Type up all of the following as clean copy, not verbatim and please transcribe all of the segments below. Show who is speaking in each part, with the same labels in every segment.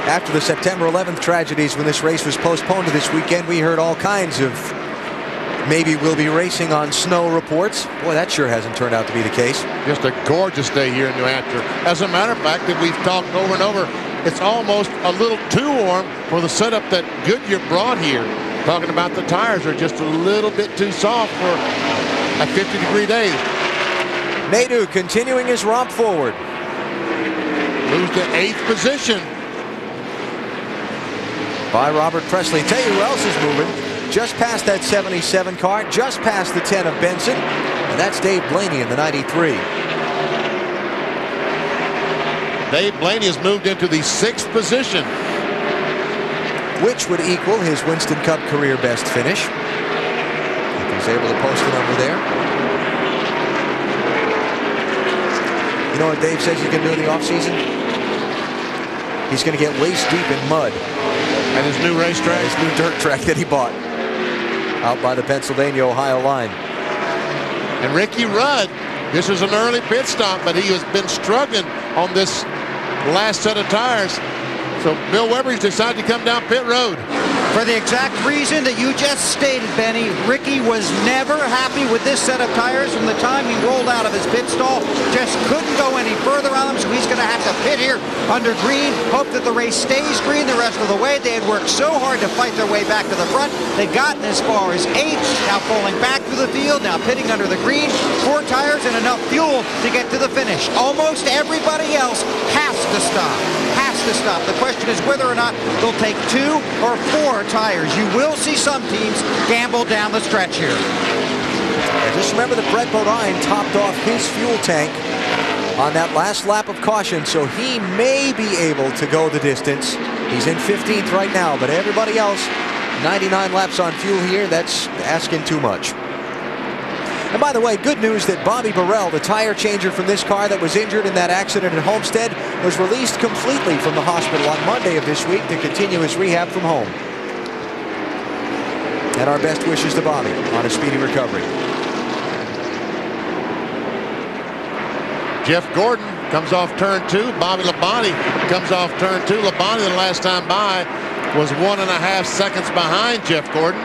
Speaker 1: After the September 11th tragedies, when this race was postponed to this weekend, we heard all kinds of maybe we'll be racing on snow reports. Boy, that sure hasn't turned out to be the case.
Speaker 2: Just a gorgeous day here in New Hampshire. As a matter of fact, that we've talked over and over, it's almost a little too warm for the setup that Goodyear brought here. Talking about the tires are just a little bit too soft for a 50-degree day.
Speaker 1: Nadeau continuing his romp forward.
Speaker 2: Moves to 8th position.
Speaker 1: By Robert Presley. Tell you who else is moving. Just past that 77 car, just past the 10 of Benson, and that's Dave Blaney in the 93.
Speaker 2: Dave Blaney has moved into the 6th position,
Speaker 1: which would equal his Winston Cup career best finish if he's able to post a number there. You know what Dave says he's going to do in the offseason? He's going to get waist deep in mud.
Speaker 2: At his new racetrack?
Speaker 1: His new dirt track that he bought out by the Pennsylvania-Ohio line.
Speaker 2: And Ricky Rudd, this is an early pit stop, but he has been struggling on this last set of tires. So Bill Weber's decided to come down pit road.
Speaker 3: For the exact reason that you just stated, Benny, Ricky was never happy with this set of tires from the time he rolled out of his pit stall. Just couldn't go any further on them, so he's going to have to pit here under green. Hope that the race stays green the rest of the way. They had worked so hard to fight their way back to the front. They've gotten as far as 8, now falling back through the field, now pitting under the green. 4 tires and enough fuel to get to the finish. Almost everybody else has to stop. The question is whether or not they'll take 2 or 4 tires. You will see some teams gamble down the stretch here.
Speaker 1: Just remember that Brett Bodine topped off his fuel tank on that last lap of caution, so he may be able to go the distance. He's in 15th right now, but everybody else, 99 laps on fuel here, that's asking too much. And by the way, good news that Bobby Burrell, the tire changer from this car that was injured in that accident at Homestead, was released completely from the hospital on Monday of this week to continue his rehab from home. And our best wishes to Bobby on a speedy recovery.
Speaker 2: Jeff Gordon comes off turn 2. Bobby Labonte comes off turn 2. Labonte, the last time by, was 1.5 seconds behind Jeff Gordon.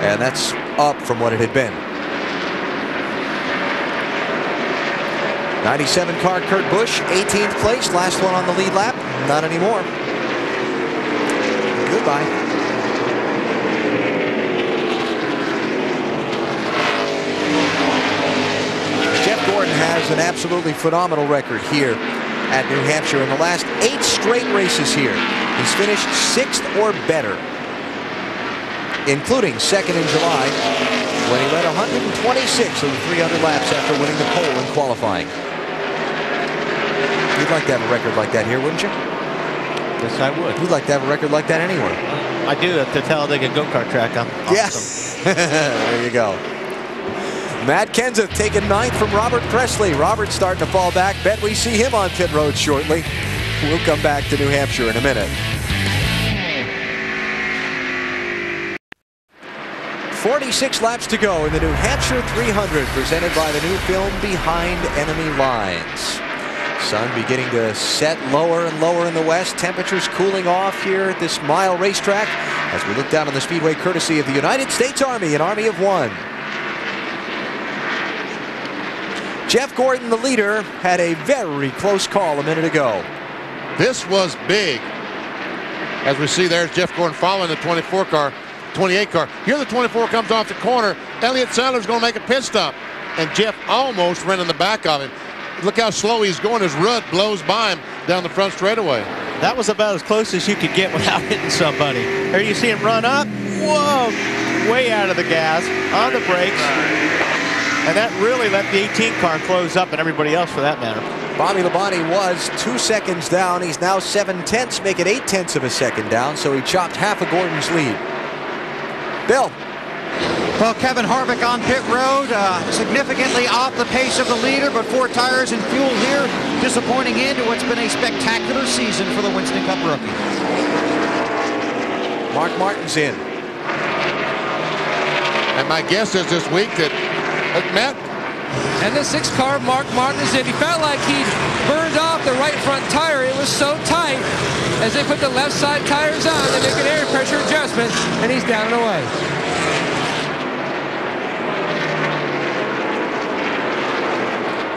Speaker 1: And that's up from what it had been. 97 car, Kurt Busch, 18th place, last one on the lead lap. Not anymore. Goodbye. Jeff Gordon has an absolutely phenomenal record here at New Hampshire. In the last 8 straight races here, he's finished 6th or better, including 2nd in July when he led 126 of the 300 laps after winning the pole in qualifying. You'd like to have a record like that here, wouldn't you?
Speaker 4: Yes, I would.
Speaker 1: You'd like to have a record like that anywhere.
Speaker 4: I do, at the Talladega go-kart track. I'm awesome.
Speaker 1: Yes. There you go. Matt Kenseth taking 9th from Robert Presley. Robert's starting to fall back. Bet we see him on pit road shortly. We'll come back to New Hampshire in a minute. 46 laps to go in the New Hampshire 300, presented by the new film Behind Enemy Lines. Sun beginning to set lower and lower in the west. Temperatures cooling off here at this mile racetrack as we look down on the Speedway courtesy of the United States Army, an army of one. Jeff Gordon, the leader, had a very close call a minute ago.
Speaker 2: This was big. As we see, there's Jeff Gordon following the 24 car. 28 car. Here the 24 comes off the corner. Elliott Sadler's going to make a pit stop. And Jeff almost ran in the back of him. Look how slow he's going as Rudd blows by him down the front straightaway.
Speaker 4: That was about as close as you could get without hitting somebody. There you see him run up. Whoa! Way out of the gas, on the brakes. And that really let the 18 car close up, and everybody else for that matter.
Speaker 1: Bobby Labonte was 2 seconds down. He's now 7/10, make it 0.8 of a second down, so he chopped half of Gordon's lead. Bill.
Speaker 3: Well, Kevin Harvick on pit road, significantly off the pace of the leader, but 4 tires and fuel here. Disappointing end to what's been a spectacular season for the Winston Cup rookie.
Speaker 1: Mark Martin's in.
Speaker 2: And my guess is this week that Matt.
Speaker 5: And the 6 car, Mark Martin is in. He felt like he'd burned off the right front tire. It was so tight. as they put the left side tires on. They make an air pressure adjustment, and he's down and away.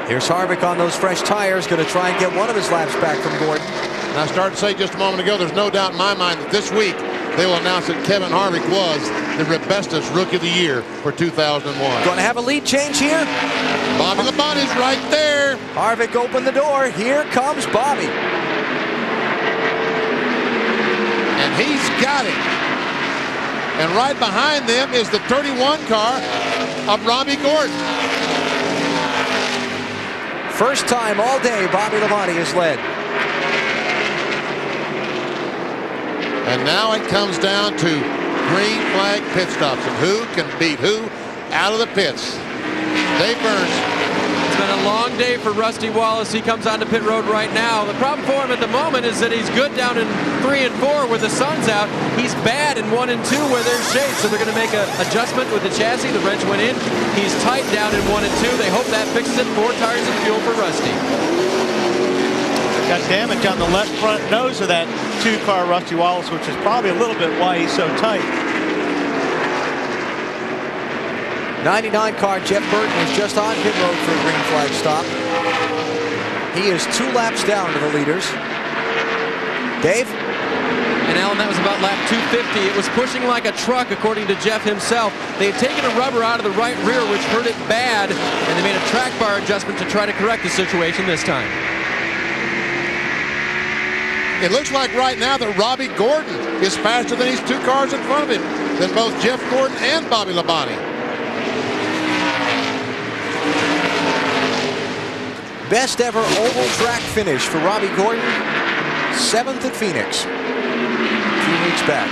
Speaker 1: Here's Harvick on those fresh tires, going to try and get one of his laps back from Gordon.
Speaker 2: And I started to say just a moment ago, there's no doubt in my mind that this week they will announce that Kevin Harvick was the Rebestos Rookie of the Year for 2001.
Speaker 1: Going to have a lead change here.
Speaker 2: Bobby Labonte's right there.
Speaker 1: Harvick opened the door. Here comes Bobby.
Speaker 2: And he's got it. And right behind them is the 31 car of Robbie Gordon.
Speaker 1: First time all day Bobby Labonte has led.
Speaker 2: And now it comes down to green flag pit stops and who can beat who out of the pits. Dave Burns.
Speaker 5: It's been a long day for Rusty Wallace. He comes onto pit road right now. The problem for him at the moment is that he's good down in 3 and 4 where the sun's out. He's bad in 1 and 2 where there's shade. So they're going to make an adjustment with the chassis. The wrench went in. He's tight down in 1 and 2. They hope that fixes it. 4 tires of fuel for Rusty.
Speaker 4: Got damage on the left front nose of that 2-car Rusty Wallace, which is probably a little bit why he's so tight.
Speaker 1: 99 car Jeff Burton is just on pit road for a green flag stop. He is 2 laps down to the leaders. Dave?
Speaker 5: And Alan, that was about lap 250. It was pushing like a truck, according to Jeff himself. They had taken a rubber out of the right rear, which hurt it bad, and they made a track bar adjustment to try to correct the situation this time.
Speaker 2: It looks like right now that Robbie Gordon is faster than these 2 cars in front of him, than both Jeff Gordon and Bobby Labonte.
Speaker 1: Best ever oval track finish for Robbie Gordon. 7th at Phoenix. A few weeks back.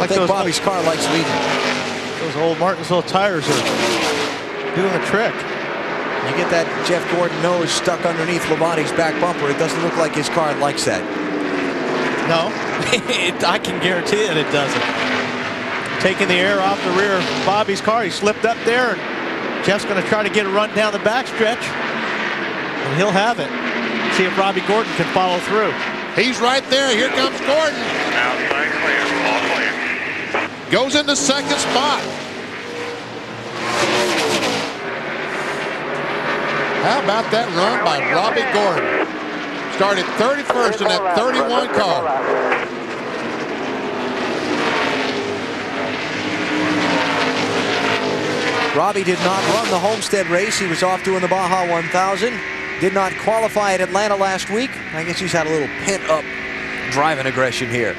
Speaker 1: I think Bobby's car likes leading.
Speaker 4: Those old Martinsville tires are doing the trick.
Speaker 1: You get that Jeff Gordon nose stuck underneath Labonte's back bumper. It doesn't look like his car likes that.
Speaker 4: No, I can guarantee it doesn't. Taking the air off the rear of Bobby's car. He slipped up there, and Jeff's going to try to get a run down the backstretch. And he'll have it. See if Robbie Gordon can follow through.
Speaker 2: He's right there. Here comes Gordon.
Speaker 6: Outside clear. All clear.
Speaker 2: Goes into 2nd spot. How about that run by Robbie Gordon? Started 31st in that 31 car.
Speaker 1: Robbie did not run the Homestead race. He was off doing the Baja 1000. Did not qualify at Atlanta last week. I guess he's had a little pent-up driving aggression here.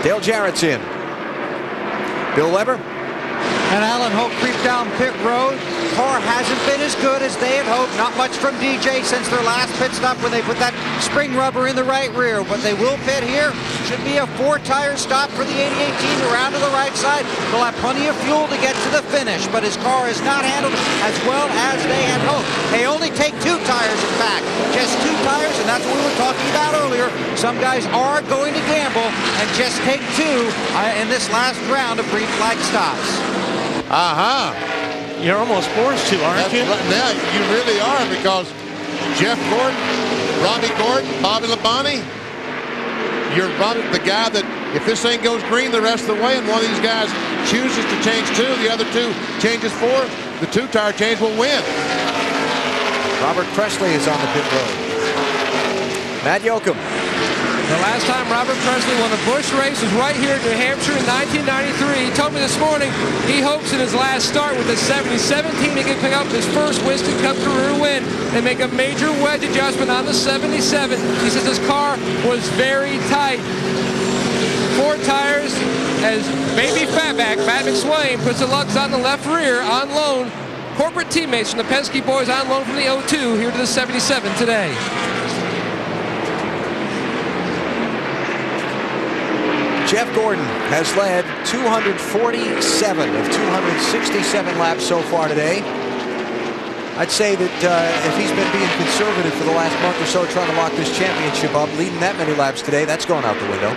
Speaker 1: Dale Jarrett's in. Bill Weber.
Speaker 3: And Alan Hope creeped down pit road. Car hasn't been as good as they had hoped. Not much from DJ since their last pit stop when they put that spring rubber in the right rear. But they will pit here. Should be a 4-tire stop for the 8018 around to the right side. They'll have plenty of fuel to get to the finish. But his car is not handled as well as they had hoped. They only take 2 tires in fact. Just 2 tires, and that's what we were talking about earlier. Some guys are going to gamble and just take 2 in this last round of green flag stops.
Speaker 4: You're almost forced to, aren't you?
Speaker 2: Right now, you really are, because Jeff Gordon, Robbie Gordon, Bobby Labonte, you're Robbie, the guy that if this thing goes green the rest of the way and one of these guys chooses to change 2, the other 2 changes 4, the 2-tire change will win.
Speaker 1: Robert Presley is on the pit road. Matt Yoakum.
Speaker 5: The last time Robert Presley won a Busch race was right here in New Hampshire in 1993. He told me this morning he hopes in his last start with the 7017 he can pick up his first Winston Cup career win and make a major wedge adjustment on the 77. He says his car was very tight. 4 tires as baby fatback Matt McSwain puts the lugs on the left rear on loan. Corporate teammates from the Penske boys on loan from the 02 here to the 77 today.
Speaker 1: Jeff Gordon has led 247 of 267 laps so far today. I'd say that if he's been being conservative for the last month or so trying to lock this championship up, leading that many laps today, that's going out the window.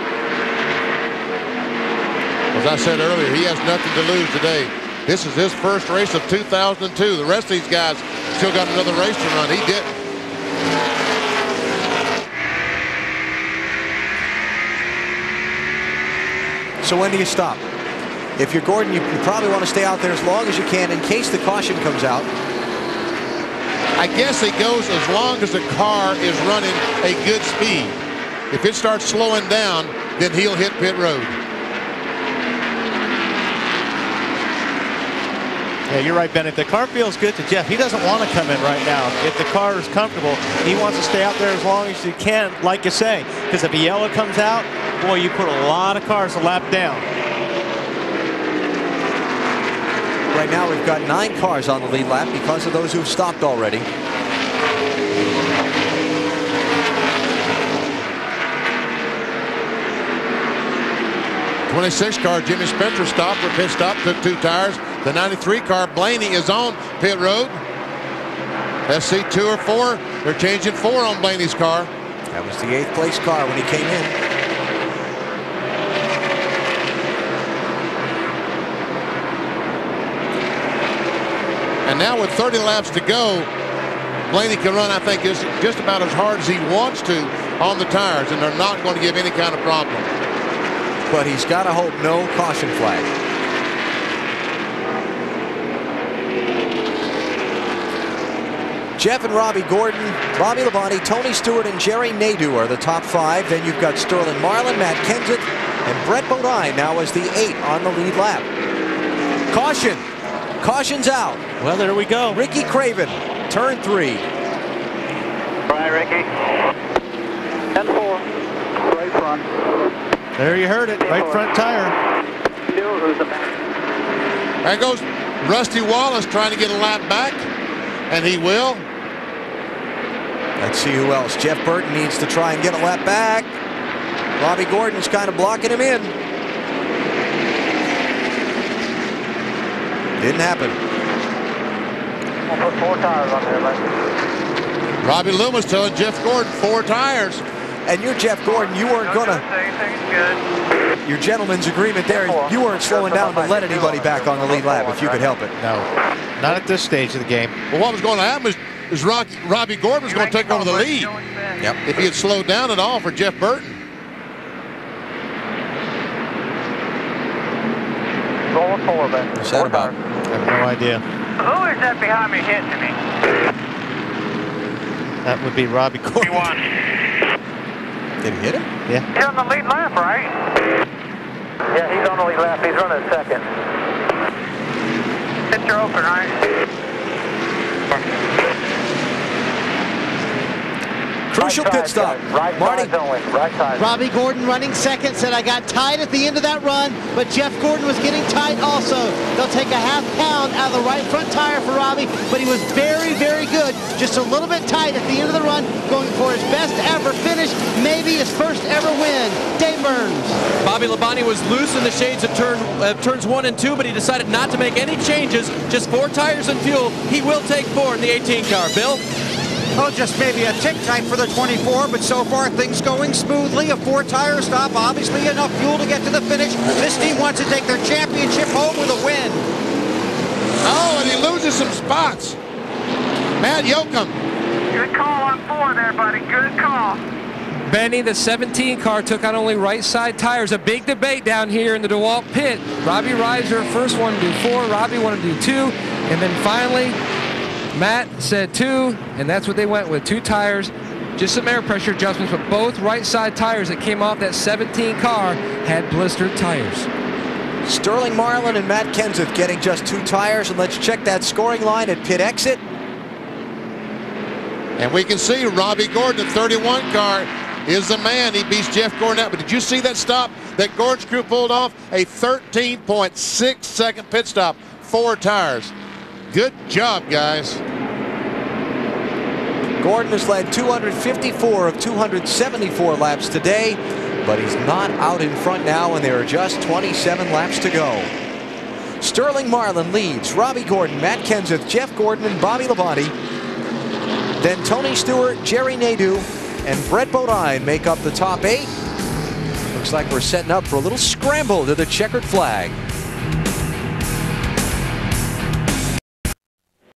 Speaker 2: As I said earlier, he has nothing to lose today. This is his first race of 2002. The rest of these guys still got another race to run. He didn't.
Speaker 1: So when do you stop? If you're Gordon, you probably want to stay out there as long as you can in case the caution comes out.
Speaker 2: I guess it goes as long as the car is running a good speed. If it starts slowing down, then he'll hit pit road.
Speaker 4: Yeah, you're right, Bennett. The car feels good to Jeff. He doesn't want to come in right now. If the car is comfortable, he wants to stay out there as long as you can, like you say. Because if a yellow comes out, boy, you put a lot of cars a lap down.
Speaker 1: Right now, we've got 9 cars on the lead lap because of those who've stopped already.
Speaker 2: '26 car, Jimmy Spencer stopped for pit stop, took 2 tires. The 93 car, Blaney, is on pit road. Let's see, 2 or 4. They're changing 4 on Blaney's car.
Speaker 1: That was the 8th place car when he came in.
Speaker 2: And now with 30 laps to go, Blaney can run, I think, just about as hard as he wants to on the tires, and they're not going to give any kind of problem.
Speaker 1: But he's got to hope no caution flag. Jeff and Robbie Gordon, Bobby Labonte, Tony Stewart, and Jerry Nadeau are the top 5. Then you've got Sterling Marlin, Matt Kenseth, and Brett Bodine now as the 8 on the lead lap. Caution. Caution's out.
Speaker 4: Well, there we go.
Speaker 1: Ricky Craven, turn 3.
Speaker 6: Right, Ricky.
Speaker 7: 10-4, right front.
Speaker 4: There you heard it, right front tire.
Speaker 7: Who's the back?
Speaker 2: There goes Rusty Wallace trying to get a lap back, and he will.
Speaker 1: Let's see who else. Jeff Burton needs to try and get a lap back. Robbie Gordon's kind of blocking him in. Didn't happen.
Speaker 7: I'll put 4 tires on there, man.
Speaker 2: Robbie Loomis telling Jeff Gordon 4 tires.
Speaker 1: And you're Jeff Gordon. You weren't gonna.
Speaker 6: Good.
Speaker 1: Your gentleman's agreement there. You weren't slowing down to let anybody back on the lead lap if you could help it.
Speaker 4: No, not at this stage of the game.
Speaker 2: Well, what was going to happen is Robbie Gordon was going to take over the lead.
Speaker 1: Yep.
Speaker 2: If he had slowed down at all for Jeff Burton.
Speaker 7: Going 4, man.
Speaker 1: What's that about?
Speaker 4: I have no idea.
Speaker 6: Who is that behind me hitting me?
Speaker 4: That would be Robbie Gordon.
Speaker 6: He won.
Speaker 1: Did he hit him?
Speaker 4: Yeah.
Speaker 6: He's on the lead lap, right?
Speaker 7: Yeah, he's on the lead lap. He's running 2nd.
Speaker 6: Picture open, right?
Speaker 1: Crucial pit stop.
Speaker 7: Right
Speaker 1: Marty.
Speaker 7: sides only. Right side.
Speaker 8: Robbie Gordon running 2nd, said I got tight at the end of that run, but Jeff Gordon was getting tight also. They'll take a ½ pound out of the right front tire for Robbie, but he was very, very good. Just a little bit tight at the end of the run, going for his best ever finish, maybe his first ever win. Dave Burns.
Speaker 9: Bobby Labonte was loose in the shades of turns 1 and 2, but he decided not to make any changes. Just 4 tires and fuel. He will take 4 in the 18 car. Bill?
Speaker 3: Oh, just maybe a tick tight for the 24, but so far things going smoothly. A 4-tire stop, obviously enough fuel to get to the finish. This team wants to take their championship home with a win.
Speaker 2: Oh, and he loses some spots. Matt Yoakum.
Speaker 6: Good call on 4 there, buddy. Good call.
Speaker 5: Benny, the 17 car, took on only right side tires. A big debate down here in the DeWalt pit. Robbie Reiser first wanted to do 4, Robbie wanted to do 2, and then finally Matt said 2, and that's what they went with, 2 tires. Just some air pressure adjustments, but both right side tires that came off that 17 car had blistered tires.
Speaker 1: Sterling Marlin and Matt Kenseth getting just 2 tires, and let's check that scoring line at pit exit.
Speaker 2: And we can see Robbie Gordon, the 31 car, is the man. He beats Jeff Gordon out. But did you see that stop that Gordon's crew pulled off? A 13.6 second pit stop, 4 tires. Good job, guys.
Speaker 1: Gordon has led 254 of 274 laps today, but he's not out in front now, and there are just 27 laps to go. Sterling Marlin leads. Robbie Gordon, Matt Kenseth, Jeff Gordon, and Bobby Labonte. Then Tony Stewart, Jerry Nadeau, and Brett Bodine make up the top 8. Looks like we're setting up for a little scramble to the checkered flag.